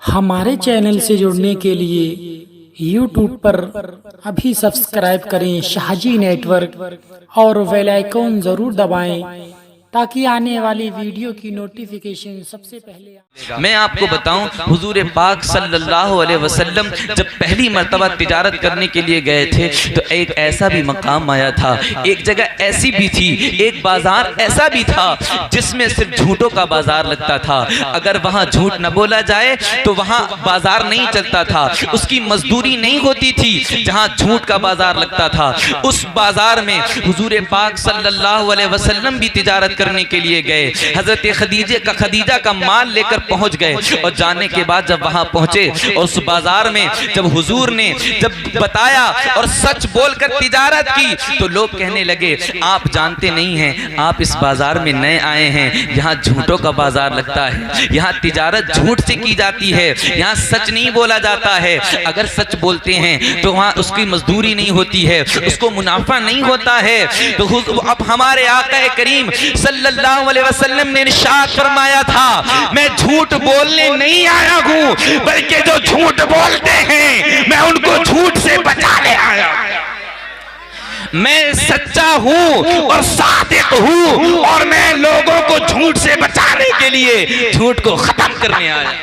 हमारे चैनल से जुड़ने के लिए YouTube पर अभी सब्सक्राइब करें शाहजी नेटवर्क और बेल आइकन ज़रूर दबाएं ताकि आने वाली वीडियो की नोटिफिकेशन सबसे पहले। मैं आपको बताऊं, हुजूर पाक सल्लल्लाहु अलैहि वसल्लम जब पहली मर्तबा तिजारत करने के लिए गए थे तो एक ऐसा भी मकाम आया था, एक जगह ऐसी भी थी, एक बाजार ऐसा भी था जिसमें सिर्फ झूठों का बाजार लगता था। अगर वहाँ झूठ न बोला जाए तो वहाँ बाजार नहीं चलता था, उसकी मजदूरी नहीं होती थी। जहाँ झूठ का बाजार लगता था उस बाजार में हुजूर पाक सल्लल्लाहु अलैहि वसल्लम भी तिजारत करने के लिए गए। हजरत खदीजा का माल लेकर पहुंच गए और जाने के बाद जब वहां पहुंचे और उस बाजार में जब हुजूर ने जब बताया और सच बोलकर तिजारत की तो लोग कहने लगे आप जानते नहीं हैं, आप इस बाजार में नए आए हैं, यहाँ झूठों का बाजार लगता है, यहाँ तिजारत झूठ से की जाती है, यहाँ सच नहीं बोला जाता है। अगर सच बोलते हैं तो वहाँ उसकी मजदूरी नहीं होती है, उसको मुनाफा नहीं होता है। तो अब हमारे आका करीम सल्लल्लाहु अलैहि वसल्लम ने इरशाद फरमाया था, मैं झूठ बोलने नहीं आया हूं, बल्कि जो झूठ बोलते हैं मैं उनको झूठ से बचाने आया। मैं सच्चा हूं और सादिक हूं और मैं लोगों को झूठ से बचाने के लिए झूठ को खत्म करने आया।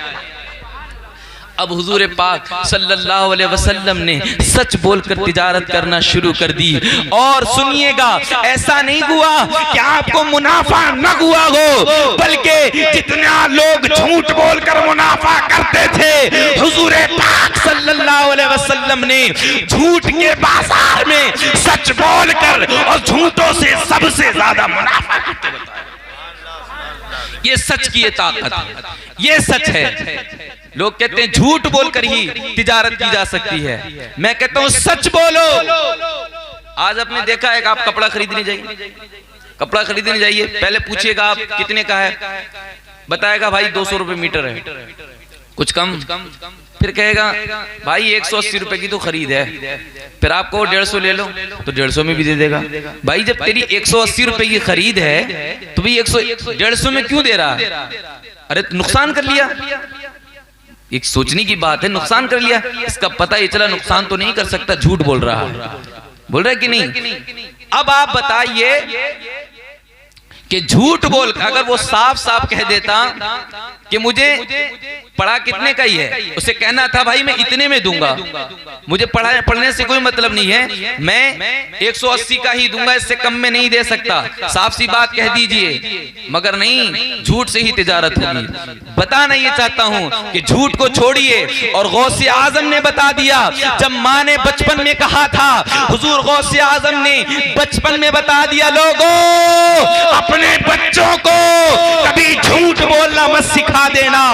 अब हुजूर पाक सल्लल्लाहु अलैहि वसल्लम ने सच बोलकर तिजारत करना शुरू कर दी। और सुनिएगा, ऐसा नहीं हुआ कि आपको मुनाफा न हुआ हो, बल्कि जितना लोग झूठ बोलकर मुनाफा करते थे हुजूर पाक सल्लल्लाहु अलैहि वसल्लम ने झूठ के बाजार में सच बोलकर और झूठों से सबसे ज्यादा मुनाफा करते बताया। ये सच की ये ताकत, ये सच है। लोग कहते हैं झूठ बोलकर ही तिजारत की जा सकती है, मैं कहता हूं सच बोलो। आज आपने देखा है कि आप कपड़ा खरीदने जाइए, कपड़ा खरीदने जाइए, पहले पूछिएगा आप कितने का है, बताएगा भाई 200 रुपए मीटर है, कुछ कम, फिर कहेगा भाई 180 रुपए की तो खरीद है, फिर आपको 150 ले लो तो 150 में भी दे देगा। भाई जब तेरी 180 रुपए की खरीद है तो भाई 150 में क्यों दे रहा है? अरे नुकसान कर लिया, एक सोचने की बात है, नुकसान कर लिया, इसका पता ही चला नुकसान तो नहीं कर सकता, झूठ बोल रहा है कि नहीं। अब आप बताइए कि झूठ बोल, अगर वो साफ साफ कह देता कि मुझे पढ़ा कितने का ही है, उसे कहना था भाई मैं इतने में दूंगा, मुझे पढ़ने से कोई मतलब नहीं है, मैं 180 का ही दूंगा, इससे कम में नहीं दे सकता, साफ सी बात कह दीजिए। मगर नहीं, झूठ से ही तिजारत होगी। बताना ये चाहता हूं कि झूठ को छोड़िए। और गौसे आजम ने बता दिया, जब माँ ने बचपन में कहा था, हुजूर गौसे आजम ने बचपन में बता दिया, लोगों अपने बच्चों को कभी झूठ बोलना मत सिखा देना,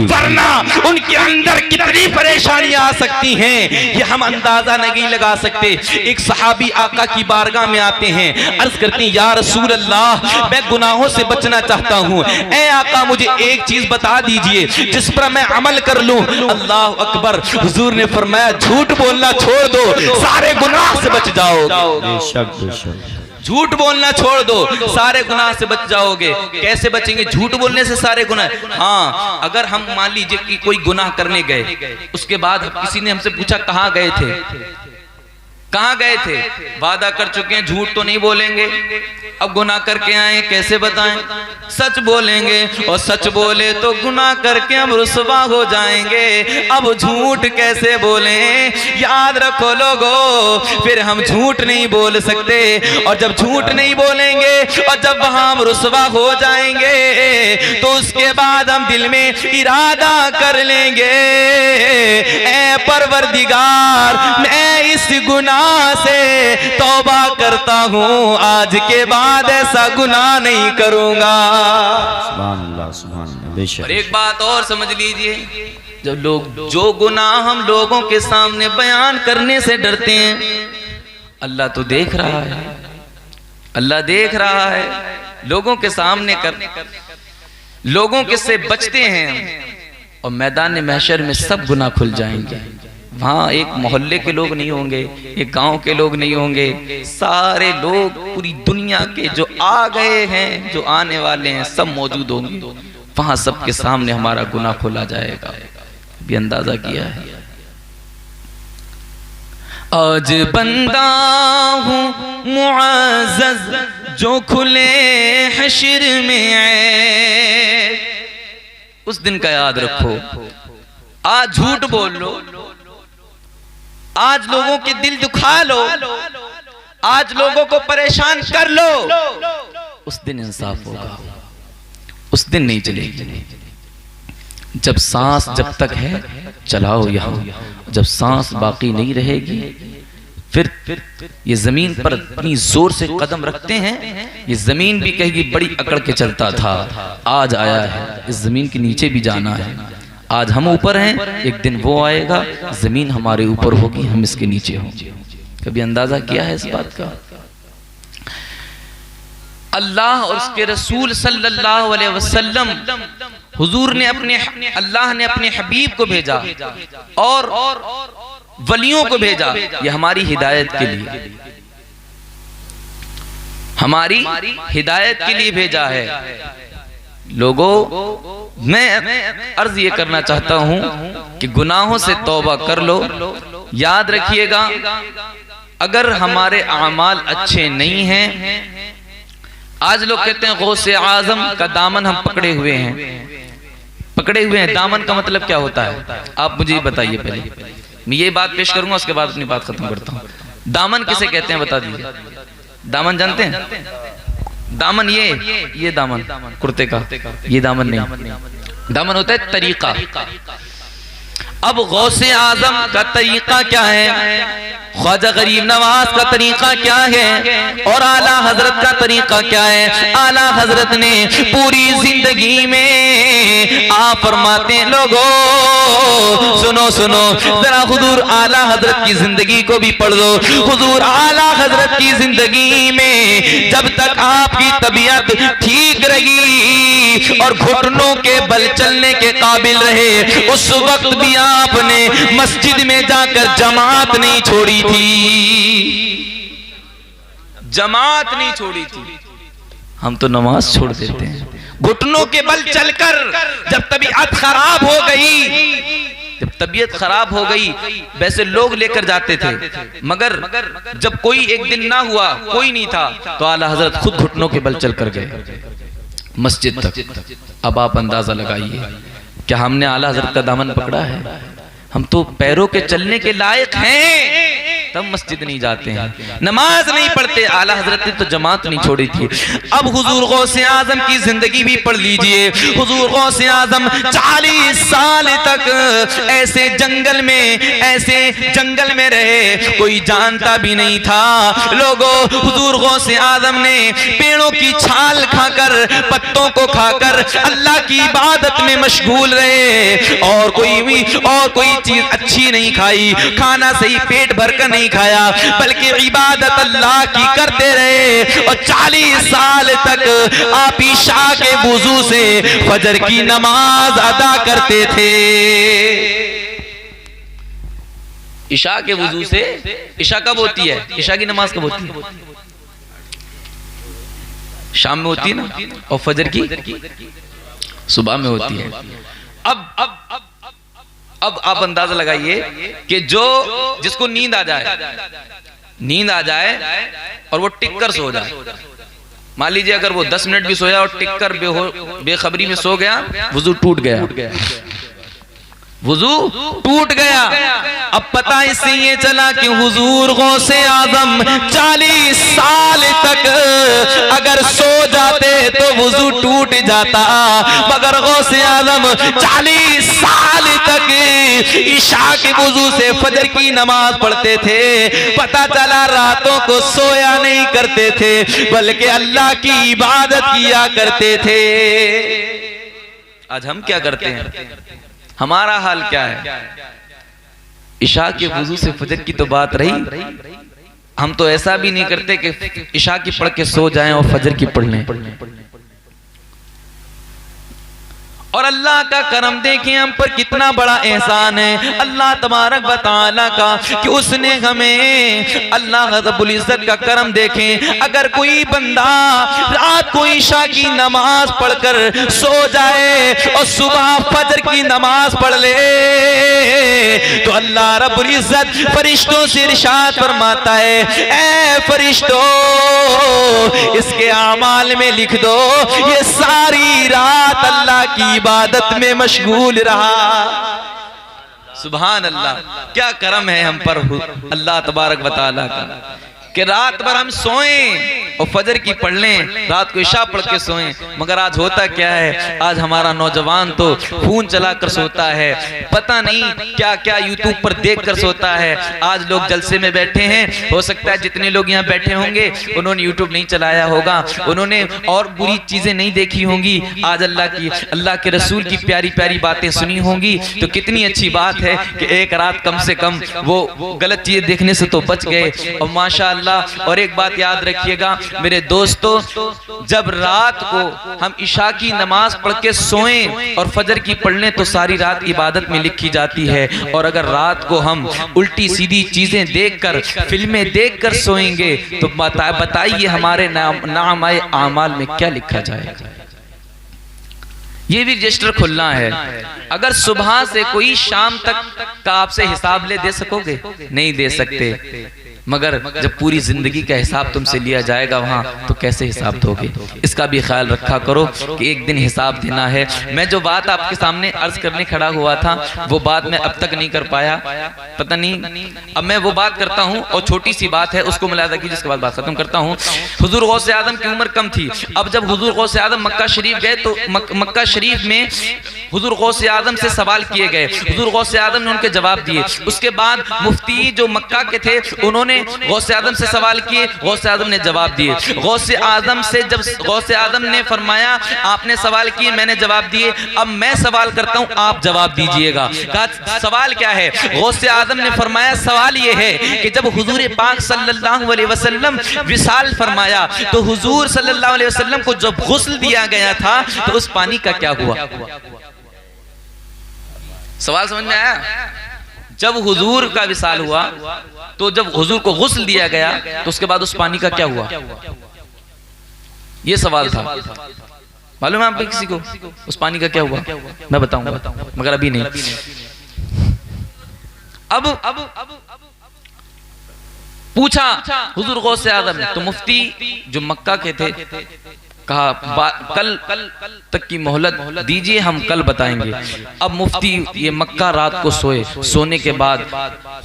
वरना उनके अंदर कितनी परेशानियां आ सकती हैं ये हम अंदाजा नहीं लगा सकते। एक सहाबी आका की बारगाह में आते हैं, अर्ज करते हैं या रसूल अल्लाह, मैं गुनाहों से बचना चाहता हूं, ऐ आका मुझे एक चीज बता दीजिए जिस पर मैं अमल कर लूं। अल्लाह अकबर, हुजूर ने फरमाया झूठ बोलना छोड़ दो, सारे गुनाह से बच जाओगे। झूठ बोलना छोड़ दो, सारे गुनाह से बच जाओगे। कैसे बचेंगे झूठ बोलने से? सारे गुनाह, हाँ, अगर हम मान लीजिए कि कोई गुनाह करने गए, उसके बाद किसी ने हमसे पूछा कहाँ गए थे, कहाँ गए थे, वादा कर चुके हैं झूठ तो नहीं बोलेंगे, अब गुनाह करके आए कैसे बताएं? सच बोलेंगे, और सच बोले तो गुनाह करके हम रुसवा हो जाएंगे, अब झूठ कैसे बोलें? याद रखो लोगों, फिर हम झूठ नहीं बोल सकते, और जब झूठ नहीं बोलेंगे और जब हम रुसवा हो जाएंगे तो उसके बाद हम दिल में इरादा कर लेंगे, ऐ परवरदिगार मैं इस गुनाह से तौबा करता हूँ, आज के बाद ऐसा गुनाह नहीं करूंगा। सुभान अल्लाह, सुभान अल्लाह। और एक बात और समझ लीजिए, जब लोग जो गुनाह हम लोगों के सामने बयान करने से डरते हैं, अल्लाह तो देख रहा है, अल्लाह देख रहा है, लोगों के सामने कर लोगों के से बचते हैं और मैदान महशर में सब गुनाह खुल जाएंगे। वहाँ एक मोहल्ले के लोग नहीं होंगे, एक गांव के लोग नहीं होंगे, सारे लोग पूरी दुनिया के जो आ गए हैं, जो आने वाले हैं, सब मौजूद होंगे। वहाँ सबके सामने हमारा गुनाह खोला जाएगा। भी अंदाजा किया है। आज बंदा हूँ मुअज़्ज़ज़ जो खुले हश्र में आए, उस दिन का याद रखो। आज झूठ बोल लो, आज लोगों के दिल दुखा लो, आज लोगों को परेशान कर लो, उस दिन इंसाफ होगा, उस दिन नहीं चलेगी। जब सांस जब तक है चलाओ यहाँ, जब सांस बाकी नहीं रहेगी फिर ये जमीन पर इतनी जोर से कदम रखते हैं, ये जमीन भी कहेगी बड़ी अकड़ के चलता था, आज आया है, इस जमीन के नीचे भी जाना है। आज हम ऊपर हैं, एक दिन वो आएगा, जमीन हमारे ऊपर होगी, हम इसके नीचे होंगे। कभी अंदाजा किया है इस बात का? अल्लाह और उसके रसूल सल्लल्लाहु अलैहि वसल्लम, हुजूर ने अल्लाह ने अपने हबीब को भेजा और वलियों को भेजा, ये हमारी हिदायत के लिए, हमारी हिदायत के लिए भेजा है। लोगों, मैं अर्ज ये करना चाहता हूं कि गुनाहों से तौबा कर लो। याद रखिएगा, अगर हमारे अमाल अच्छे नहीं हैं, आज लोग कहते हैं गौसे आजम का दामन हम पकड़े हुए हैं, पकड़े हुए हैं। दामन का मतलब क्या होता है आप मुझे बताइए। पहले मैं ये बात पेश करूंगा, उसके बाद अपनी बात खत्म करता हूँ। दामन किसे कहते हैं बता दीजिए। दामन जानते हैं? दामन ये दामन कुर्ते का, ये दामन नहीं, दामन होता है तरीका। अब गौसे आजम का तरीका क्या है, ख्वाजा गरीब नवाज का तरीका क्या है, और आला हजरत का तरीका क्या है। आला हजरत ने पूरी जिंदगी में आप फरमाते हैं, लोगों सुनो सुनो जरा, हुजूर आला हजरत की जिंदगी को भी पढ़ लो। हुजूर आला हजरत की जिंदगी में जब तक आपकी तबीयत ठीक रही और घुटनों के बल चलने के काबिल रहे, उस वक्त भी आपने मस्जिद में जाकर जमात नहीं छोड़ी थी, जमात नहीं छोड़ी थी। हम तो नमाज छोड़ देते हैं घुटनों के बल चलकर। जब तबीयत खराब हो गई, जब तबीयत खराब हो गई, वैसे लोग लेकर जाते थे, मगर जब कोई एक दिन ना हुआ, कोई नहीं था, तो आला हजरत खुद घुटनों के बल चल कर गए मस्जिद तक। अब आप अंदाजा लगाइए, क्या हमने आला हजरत का दामन पकड़ा है? हम तो पैरों के चलने के लायक हैं, तब मस्जिद नहीं जाते हैं, नमाज नहीं पढ़ते। आला हजरत ने तो जमात नहीं छोड़ी थी। अब हुजूर गौसे आजम की जिंदगी भी पढ़ लीजिए। हुजूर गौसे आजम 40 साल तक ऐसे जंगल में रहे, कोई जानता भी नहीं था। लोगों, हुजूर गौसे आजम ने पेड़ों की छाल खाकर, पत्तों को खाकर अल्लाह की इबादत में मशगूल रहे, और कोई चीज अच्छी नहीं खाई, खाना सही पेट भरकर नहीं खाया, बल्कि इबादत अल्लाह की करते रहे। और 40 साल तक आप ईशा के वुजू से फजर की नमाज अदा करते थे। ईशा के वुजू से, ईशा कब होती है? ईशा की नमाज कब होती है? शाम में होती है ना, और फजर की सुबह में होती है। अब आप अंदाजा लगाइए कि जिसको नींद आ जाए और वो टिककर सो जाए। मान लीजिए अगर वो 10 मिनट भी सोया और टिककर बेखबरी में सो गया, वुजू टूट गया, वुजू टूट गया। अब पता इससे ये चला कि हुजूर गौसे आजम 40 साल तक अगर सो जाते तो वुजू टूट जाता, मगर गौसे आजम 40 साल तक ईशा के वुजू से फजर की नमाज पढ़ते थे। पता चला रातों को सोया नहीं करते थे, बल्कि अल्लाह की इबादत किया करते थे। आज हम क्या करते हैं? हमारा हाल क्या है? इशा के वुजू से फजर की तो बात रही, हम तो ऐसा भी नहीं करते कि इशा की पढ़ के सो जाएं और फजर की पढ़ लें। और अल्लाह का करम देखें हम पर कितना बड़ा एहसान है अल्लाह तबारक व तआला का कि उसने हमें, अल्लाह रब्बुल इज्जत का करम देखें। अगर कोई बंदा रात को ईशा की नमाज पढ़कर सो जाए और सुबह फजर की नमाज पढ़ ले तो अल्लाह रब्बुल इज्जत फरिश्तों से इरशाद फरमाता है, ऐ फरिश्तों इसके आमाल में लिख दो ये सारी रात अल्लाह की इबादत में मशगूल रहा। सुभान अल्लाह, क्या करम है हम पर अल्लाह तबारक व तआला का कि रात भर हम सोएं और फजर की पढ़ लें, रात को इशा पढ़ के सोएं। मगर आज होता क्या है, आज हमारा नौजवान तो फोन चलाकर सोता है, पता नहीं क्या क्या यूट्यूब पर देखकर सोता है। आज लोग जलसे में बैठे हैं, हो सकता है जितने लोग यहाँ बैठे होंगे उन्होंने यूट्यूब नहीं चलाया होगा, उन्होंने और बुरी चीजें नहीं देखी होंगी। आज अल्लाह के रसूल की प्यारी प्यारी बातें सुनी होंगी। तो कितनी अच्छी बात है कि एक रात कम से कम वो गलत चीजें देखने से तो बच गए। और माशा। और एक बात याद रखिएगा मेरे दोस्तों, जब रात को हम इशा की नमाज पढ़ के सोएं और फजर की पढ़ लें तो सारी रात इबादत में लिखी जाती है। और अगर रात को हम उल्टी सीधी चीजें देखकर, फिल्में देखकर सोएंगे तो बताइए हमारे नामाए आमाल में क्या लिखा जाएगा। ये भी रजिस्टर खुलना है। अगर सुबह से कोई शाम तक का आपसे हिसाब दे सकोगे? नहीं दे सकते। मगर जब पूरी जिंदगी का हिसाब तुमसे लिया जाएगा वहां तो कैसे हिसाब दोगे? इसका भी ख्याल रखा करो कि एक दिन हिसाब देना है। मैं जो बात आपके सामने अर्ज करने खड़ा हुआ था वो बात मैं अब तक नहीं कर पाया, पता नहीं। अब मैं वो बात करता हूँ और छोटी सी बात है उसको मुलाहिजा कीजिए, जिसके बाद बात खत्म करता हूँ। हुजूर गौसे आजम की उम्र कम थी। अब जब हुजूर गौसे आजम मक्का शरीफ गए तो मक्का शरीफ में हुजूर गौसे आजम से सवाल किए गए, हुजूर गौसे आजम ने उनके जवाब दिए। उसके बाद मुफ्ती जो मक्का के थे उन्होंने गौसे आजम से सवाल किए, गौसे आजम ने जवाब दिए। गौसे आजम से जब गौसे आजम ने फरमाया आपने सवाल किए मैंने जवाब दिए, अब मैं सवाल करता हूं आप जवाब दीजिएगा। कहा सवाल क्या है? गौसे आजम ने फरमाया सवाल ये है कि जब हुजूर पाक सल्लल्लाहु अलैहि वसल्लम विसाल फरमाया तो हुजूर सल्लल्लाहु अलैहि वसल्लम को जब गुस्ल दिया गया था तो उस पानी का क्या हुआ? सवाल समझ में आया? जब हुजूर का विसाल हुआ तो जब हुजूर को गुस्ल दिया गया तो उसके बाद उस पानी का क्या हुआ? ये सवाल था। मालूम है आप किसी को उस पानी का क्या हुआ? मैं बताऊंगा मगर अभी नहीं। अब पूछा हुजूर गौसे आजम ने तो मुफ्ती जो मक्का के थे कहा कल तक की मोहलत दीजिए हम कल बताएंगे। अब मुफ्ती ये मक्का रात को सोए, सोने के बाद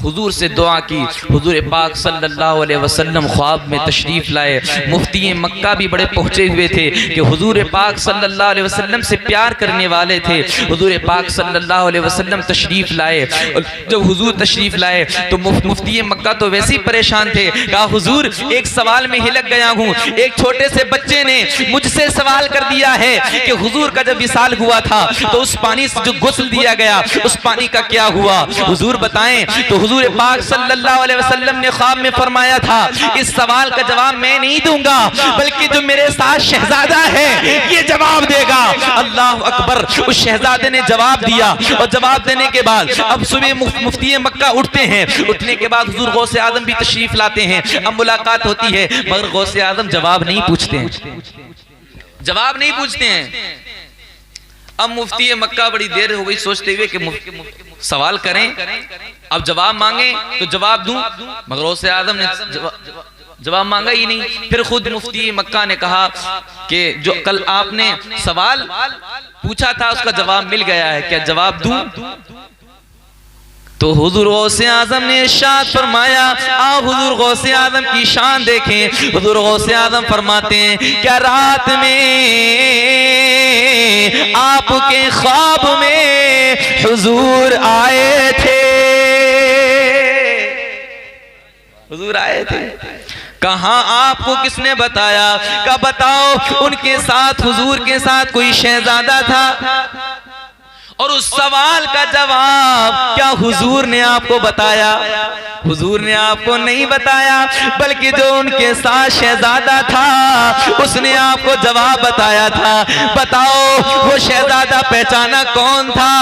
हुजूर से दुआ की। हुजूर पाक सल्लल्लाहु अलैहि वसल्लम ख्वाब में तशरीफ लाए। मुफ्ती मक्का भी बड़े पहुंचे हुए थे कि हुजूर पाक सल्लल्लाहु अलैहि वसल्लम से प्यार करने वाले थे। हुजूर पाक सल्लल्लाहु अलैहि वसल्लम तशरीफ लाए। जब हुजूर तशरीफ लाए तो मुफ्ती मक्का तो वैसे ही परेशान थे। कहा हुजूर एक सवाल में हिलक गया हूँ, एक छोटे से बच्चे ने मुझसे सवाल कर दिया है कि हुजूर का जब विसाल हुआ था तो उस पानी से जो गुस्ल दिया गया उस पानी का क्या हुआ? हुजूर बताएं। तो हुजूर पाक सल्लल्लाहु अलैहि वसल्लम ने ख्वाब में फरमाया था इस सवाल का जवाब मैं नहीं दूंगा बल्कि जो मेरे साथ शहजादा है ये जवाब देगा। अल्लाह अकबर। उस शहजादे ने जवाब दिया और जवाब देने के बाद अब सुबह मुफ्ती मक्का उठते हैं। उठने के बाद हुजूर गौसे आजम भी तशरीफ लाते हैं। अब मुलाकात होती है मगर गौसे आजम जवाब नहीं पूछते हैं, जवाब नहीं पूछते हैं। अब मुफ्ती मक्का बड़ी देर हो गई सोचते हुए कि सवाल करें, अब जवाब मांगे तो जवाब दूं, मगर गौसे आजम ने जवाब मांगा ही नहीं। फिर खुद मुफ्ती मक्का ने कहा कि जो कल आपने सवाल पूछा था उसका जवाब मिल गया है, क्या जवाब दूं? तो हुजूर गौसे आजम ने इरशाद फरमाया, आप हुजूर गौसे आजम की शान देखें। हुजूर गौसे आजम फरमाते हैं क्या रात में आपके ख्वाब में हुजूर आए थे? हुजूर आए थे। कहाँ आपको किसने बताया? का बताओ उनके साथ हुजूर के साथ कोई शहजादा था और उस सवाल का जवाब क्या हुजूर ने आपको बताया? हुजूर ने आपको नहीं बताया, बल्कि जो उनके साथ शहजादा था उसने आपको जवाब बताया था। बताओ वो शहजादा पहचाना कौन था?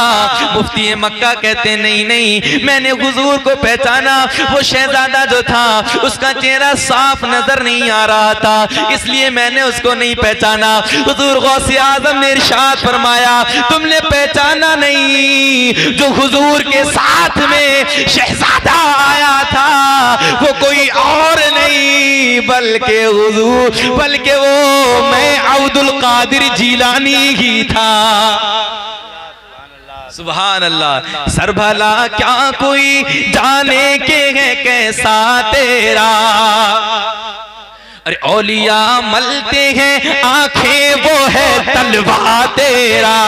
मुफ्ती मक्का कहते नहीं नहीं, मैंने हुजूर को पहचाना। वो शहजादा जो था उसका चेहरा साफ नजर नहीं आ रहा था, इसलिए मैंने उसको नहीं पहचाना। हुजूर गौसे आजम ने इरशाद फरमाया, तुमने पहचाना नहीं, जो हुजूर के साथ में शहजादा आया था वो कोई और नहीं बल्कि हुजूर, बल्कि वो मैं अब्दुल कादिर जीलानी ही था। सुभान अल्लाह। सर भला क्या कोई जाने के है कैसा तेरा, अरे औलिया मलते हैं आंखें वो है तलवा तेरा।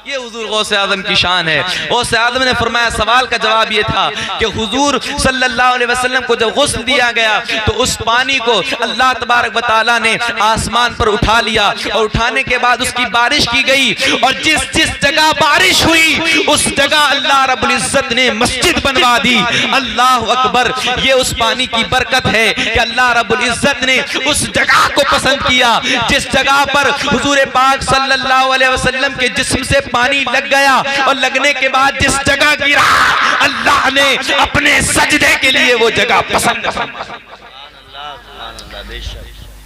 ये हुजूर गौसे आजम की शान है। गौसे आजम ने फरमाया, सवाल का जवाब ये था कि हुजूर सल्लल्लाहु अलैहि वसल्लम को जब गुस्ल दिया गया तो उस पानी को अल्लाह तबारक व तआला ने आसमान पर उठा लिया और उठाने के बाद उसकी बारिश की गई, और जिस जिस जगह बारिश हुई उस जगह अल्लाह रब्बुल इज्जत ने मस्जिद बनवा दी। अल्लाह अकबर। ये उस पानी की बरकत है कि अल्लाह रब्बुल इज्जत ने उस जगह को पसंद किया जिस जगह पर हुजूर पाक सल्लल्लाहु अलैहि वसल्लम के जिस्म से पानी लग गया, और लगने के बाद जिस जगह गिरा अल्लाह ने अपने सजदे के लिए वो जगह पसंद।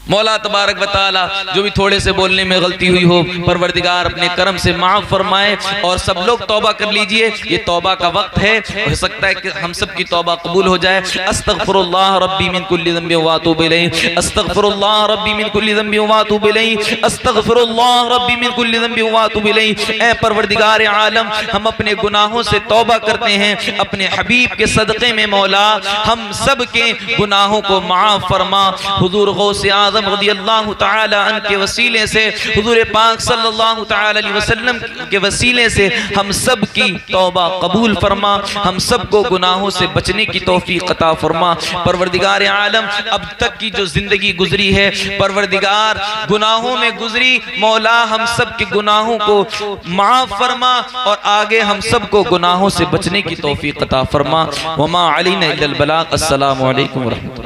मौला तबारक व तआला जो भी थोड़े से बोलने में गलती हुई हो परवरदिगार अपने करम से माफ फरमाए, और सब लोग तौबा कर लीजिए। ये तौबा का वक्त है, हो सकता है कि हम सब की तौबा कबूल हो जाए। अस्तगफिरुल्लाह रब्बी मिन कुल्ली ज़ंबि व अतूबु इलैहि, अस्तगफिरुल्लाह रब्बी मिन कुल्ली ज़ंबि व अतूबु इलैहि, अस्तगफिरुल्लाह रब्बी मिन कुल्ली ज़ंबि व अतूबु इलैहि। ऐ परवरदिगार आलम, हम अपने गुनाहों से तौबा करते हैं, अपने हबीब के सदक़े में मौला हम सब के गुनाहों को माफ फरमा। हुजूर गौसे आज़म रज़ियल्लाहु तआला अन्हु के वसीले से, हुजूर पाक सल्लल्लाहु तआला अलैहि वसल्लम के वसीले से हम सब की तौबा कबूल फरमा, हम सब को गुनाहों से बचने की तौफीक अता फरमा। परवरदिगार आलम, अब तक की जो जिंदगी गुजरी है परवरदिगार गुनाहों में गुजरी, मौला हम सब के गुनाहों को माफ फरमा, और आगे हम सब को गुनाहों से बचने की तौफीक अता फरमा। वमा अलैना इल्लल बलाग। अस्सलामु अलैकुम व रहमतुल्लाह।